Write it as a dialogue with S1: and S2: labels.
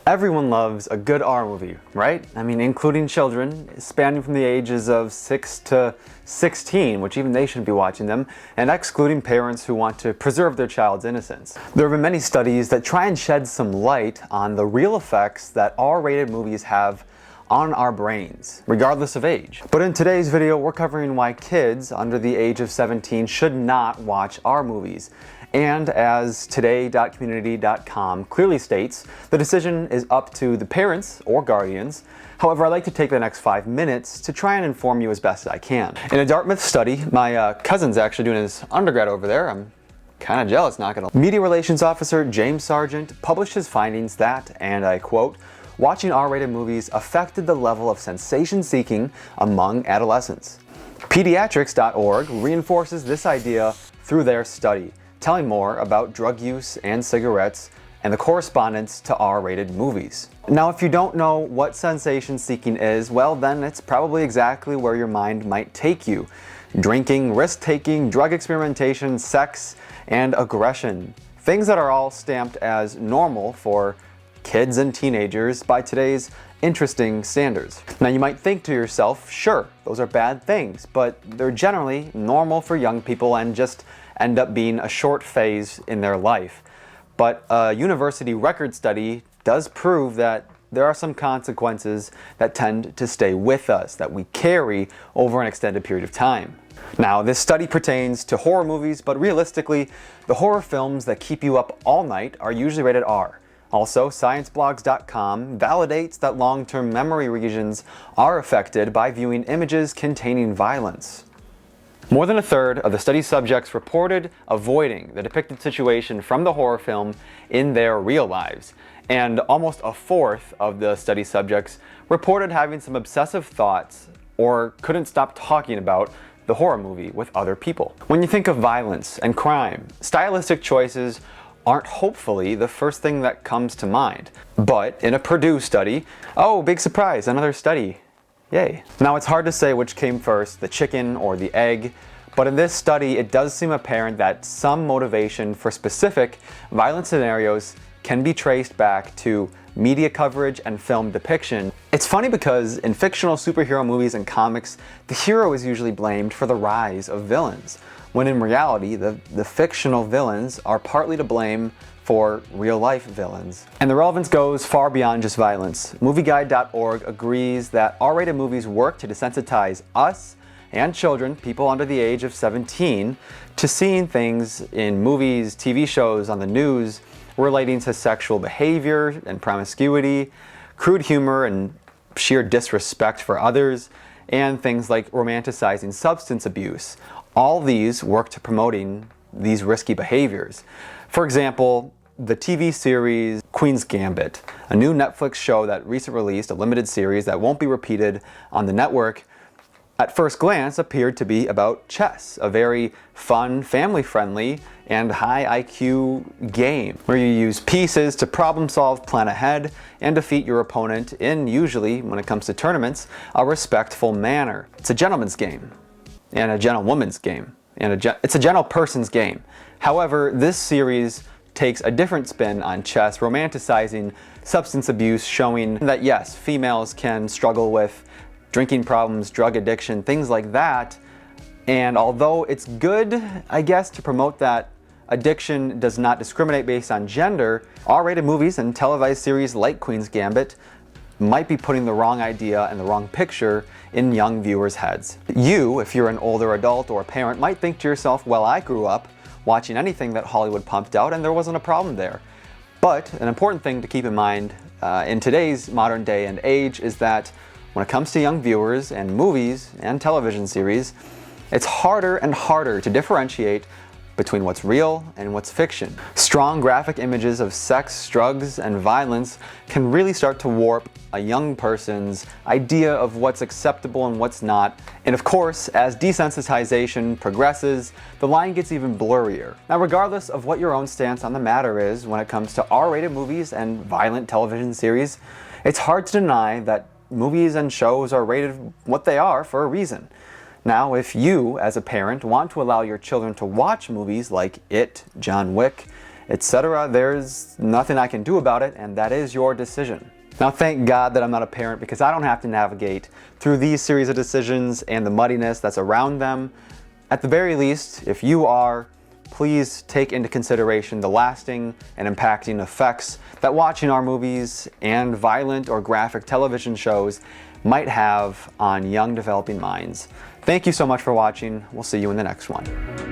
S1: Everyone loves a good R movie, right? I mean, including children, spanning from the ages of 6 to 16, which even they shouldn't be watching them, and excluding parents who want to preserve their child's innocence. There have been many studies that try and shed some light on the real effects that R-rated movies have on our brains, regardless of age. But in today's video, we're covering why kids under the age of 17 should not watch R movies. And as today.community.com clearly states, the decision is up to the parents or guardians. However, I'd like to take the next 5 minutes to try and inform you as best as I can. In a Dartmouth study, my cousin's actually doing his undergrad over there. I'm kind of jealous, not gonna lie. Media Relations Officer James Sargent published his findings that, and I quote, watching R-rated movies affected the level of sensation seeking among adolescents. Pediatrics.org reinforces this idea through their study, telling more about drug use and cigarettes and the correspondence to R-rated movies. Now, if you don't know what sensation seeking is, well then it's probably exactly where your mind might take you. Drinking, risk-taking, drug experimentation, sex, and aggression. Things that are all stamped as normal for kids and teenagers by today's interesting standards. Now you might think to yourself, sure, those are bad things, but they're generally normal for young people and just end up being a short phase in their life. But a university record study does prove that there are some consequences that tend to stay with us, that we carry over an extended period of time. Now, this study pertains to horror movies, but realistically, the horror films that keep you up all night are usually rated R. Also, scienceblogs.com validates that long-term memory regions are affected by viewing images containing violence. More than a third of the study subjects reported avoiding the depicted situation from the horror film in their real lives, and almost a fourth of the study subjects reported having some obsessive thoughts or couldn't stop talking about the horror movie with other people. When you think of violence and crime, stylistic choices aren't hopefully the first thing that comes to mind. But in a Purdue study, oh, big surprise, another study. Yay. Now it's hard to say which came first, the chicken or the egg, but in this study it does seem apparent that some motivation for specific violent scenarios can be traced back to media coverage and film depiction. It's funny because in fictional superhero movies and comics, the hero is usually blamed for the rise of villains, when in reality the fictional villains are partly to blame for real-life villains. And the relevance goes far beyond just violence. MovieGuide.org agrees that R-rated movies work to desensitize us and children, people under the age of 17, to seeing things in movies, TV shows, on the news, relating to sexual behavior and promiscuity, crude humor and sheer disrespect for others, and things like romanticizing substance abuse. All these work to promoting these risky behaviors. For example, the TV series Queen's Gambit, a new Netflix show that recently released, a limited series that won't be repeated on the network, at first glance appeared to be about chess, a very fun, family-friendly, and high IQ game where you use pieces to problem solve, plan ahead, and defeat your opponent in, usually, when it comes to tournaments, a respectful manner. It's a gentleman's game, and a gentlewoman's game, and it's a gentle person's game. However, this series takes a different spin on chess, romanticizing substance abuse, showing that yes, females can struggle with drinking problems, drug addiction, things like that. And although it's good, I guess, to promote that addiction does not discriminate based on gender, R-rated movies and televised series like Queen's Gambit might be putting the wrong idea and the wrong picture in young viewers' heads. You, if you're an older adult or a parent, might think to yourself, well, I grew up watching anything that Hollywood pumped out and there wasn't a problem there. But an important thing to keep in mind in today's modern day and age is that when it comes to young viewers and movies and television series, it's harder and harder to differentiate between what's real and what's fiction. Strong graphic images of sex, drugs, and violence can really start to warp a young person's idea of what's acceptable and what's not. And of course, as desensitization progresses, the line gets even blurrier. Now, regardless of what your own stance on the matter is when it comes to R-rated movies and violent television series, it's hard to deny that movies and shows are rated what they are for a reason. Now, if you, as a parent, want to allow your children to watch movies like It, John Wick, etc. There's nothing I can do about it, and that is your decision. Now, thank God that I'm not a parent, because I don't have to navigate through these series of decisions and the muddiness that's around them. At the very least, if you are, please take into consideration the lasting and impacting effects that watching our movies and violent or graphic television shows might have on young developing minds. Thank you so much for watching. We'll see you in the next one.